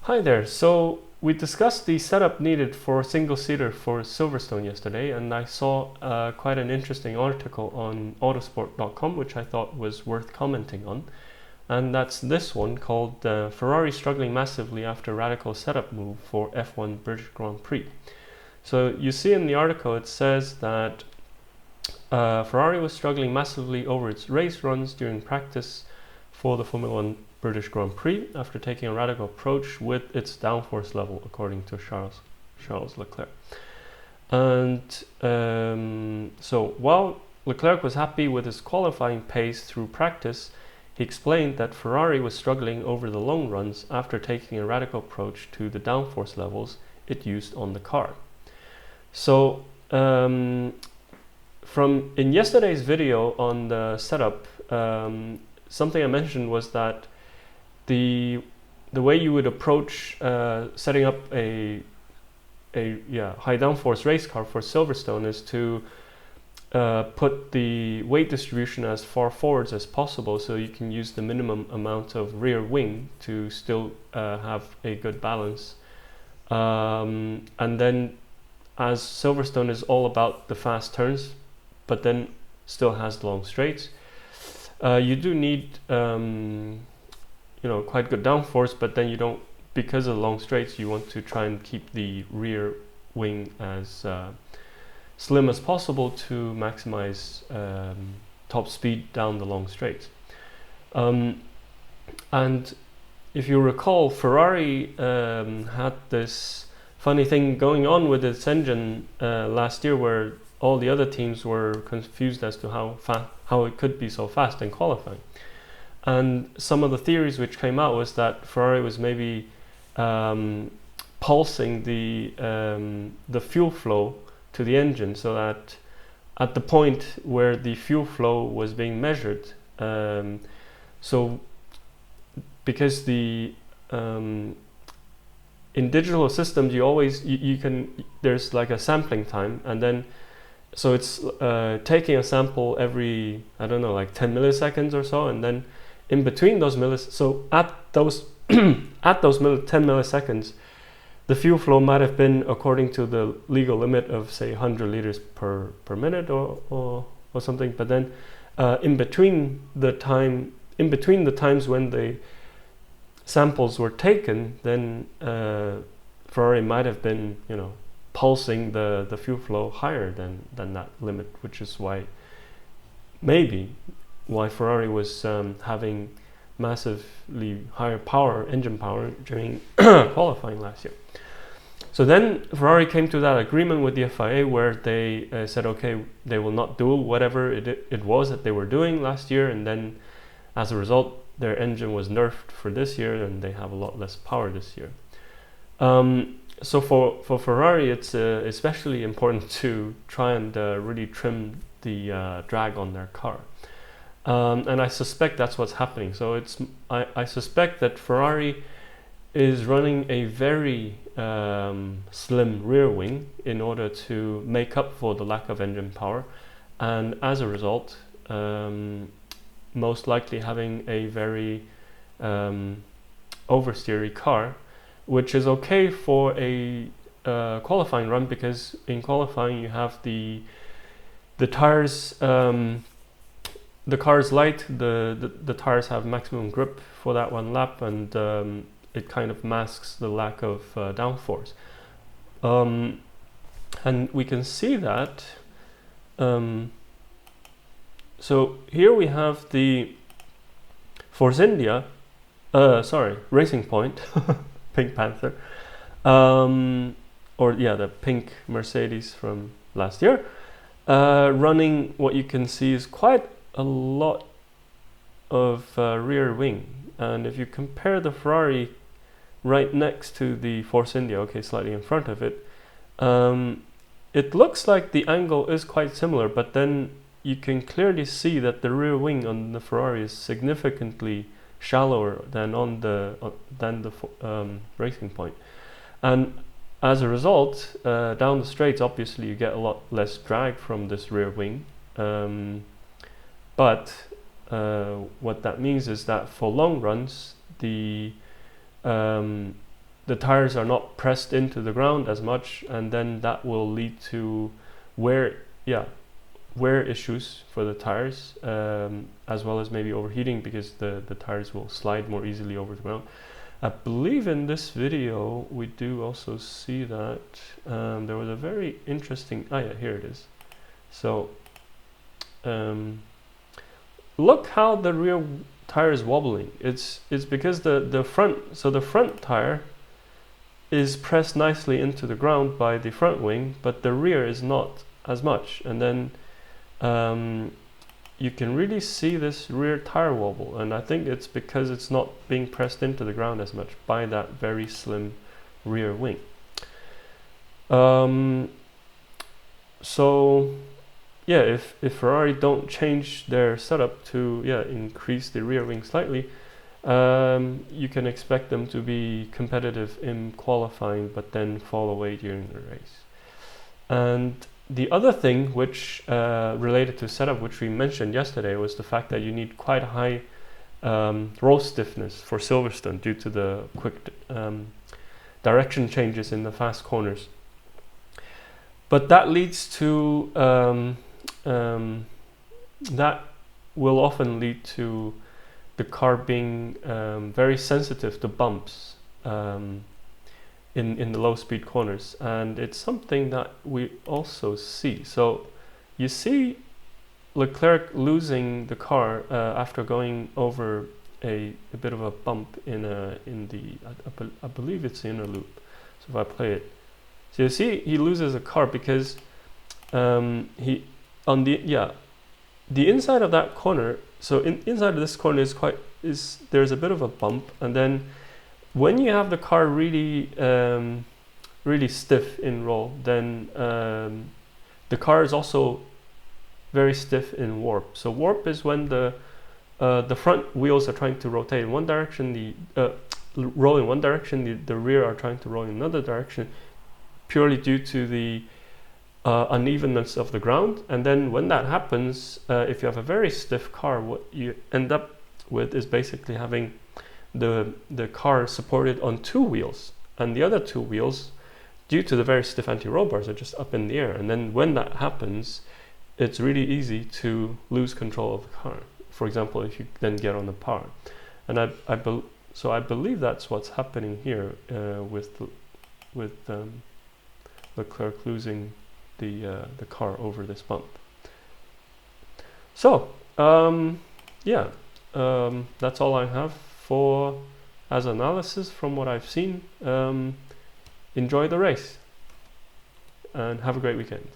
Hi there. So we discussed the setup needed for a single-seater for Silverstone yesterday, and I saw quite an interesting article on autosport.com which I thought was worth commenting on. And that's this one called Ferrari struggling massively after radical setup move for F1 British Grand Prix. So you see in the article it says that Ferrari was struggling massively over its race runs during practice for the Formula One British Grand Prix after taking a radical approach with its downforce level, according to Charles Leclerc. And so while Leclerc was happy with his qualifying pace through practice, he explained that Ferrari was struggling over the long runs after taking a radical approach to the downforce levels it used on the car. So in yesterday's video on the setup, something I mentioned was that the way you would approach setting up a high downforce race car for Silverstone is to put the weight distribution as far forwards as possible, so you can use the minimum amount of rear wing to still have a good balance. And then, as Silverstone is all about the fast turns, but then still has long straights, you do need quite good downforce, but then you don't, because of the long straights, you want to try and keep the rear wing as slim as possible to maximize top speed down the long straights. And if you recall, Ferrari had this funny thing going on with its engine last year, where all the other teams were confused as to how it could be so fast in qualifying. And some of the theories which came out was that Ferrari was maybe pulsing the fuel flow to the engine, so that at the point where the fuel flow was being measured, so because the in digital systems you can, there's like a sampling time, and then so it's taking a sample every, I don't know, like 10 milliseconds or so, and then in between those so at those 10 milliseconds, the fuel flow might have been according to the legal limit of, say, 100 liters per minute or something. But then in between the times when the samples were taken, then Ferrari might have been, pulsing the fuel flow higher than that limit, which is why Ferrari was having massively higher engine power during qualifying last year. So then Ferrari came to that agreement with the FIA where they said, okay, they will not do whatever it was that they were doing last year, and then as a result their engine was nerfed for this year and they have a lot less power this year. So for Ferrari, it's especially important to try and really trim the drag on their car. And I suspect that's what's happening. So I suspect that Ferrari is running a very slim rear wing in order to make up for the lack of engine power, and as a result, most likely having a very oversteery car, which is okay for a qualifying run, because in qualifying you have the tires. The car is light, the tires have maximum grip for that one lap, and it kind of masks the lack of downforce. And we can see that. So here we have the Force India, Racing Point, Pink Panther, the pink Mercedes from last year, running what you can see is quite a lot of rear wing. And if you compare the Ferrari right next to the Force India, okay, slightly in front of it, it looks like the angle is quite similar, but then you can clearly see that the rear wing on the Ferrari is significantly shallower than on the Racing Point, and as a result, down the straights, obviously you get a lot less drag from this rear wing. But what that means is that for long runs, the the tires are not pressed into the ground as much, and then that will lead to wear issues for the tires, as well as maybe overheating, because the tires will slide more easily over the ground. I believe in this video we do also see that there was a very interesting, here it is. So look how the rear tire is wobbling. It's because the front tire is pressed nicely into the ground by the front wing, but the rear is not as much, and then you can really see this rear tire wobble, and I think it's because it's not being pressed into the ground as much by that very slim rear wing. So yeah, if Ferrari don't change their setup to increase the rear wing slightly, you can expect them to be competitive in qualifying, but then fall away during the race. And the other thing which related to setup, which we mentioned yesterday, was the fact that you need quite high roll stiffness for Silverstone due to the quick direction changes in the fast corners. But that leads to that will often lead to the car being very sensitive to bumps in the low speed corners, and it's something that we also see. So you see Leclerc losing the car after going over a bit of a bump in I believe it's the inner loop. So if I play it, so you see he loses a car because he on the inside of that corner. So inside of this corner there's a bit of a bump, and then when you have the car really really stiff in roll, then the car is also very stiff in warp. So warp is when the front wheels are trying to rotate in one direction, roll in one direction, the rear are trying to roll in another direction, purely due to the unevenness of the ground. And then when that happens, if you have a very stiff car, what you end up with is basically having the car supported on two wheels, and the other two wheels, due to the very stiff anti-roll bars, are just up in the air. And then when that happens, it's really easy to lose control of the car. For example, if you then get on the power, and I believe that's what's happening here with Leclerc losing the car over this bump. So that's all I have as analysis from what I've seen. Enjoy the race and have a great weekend.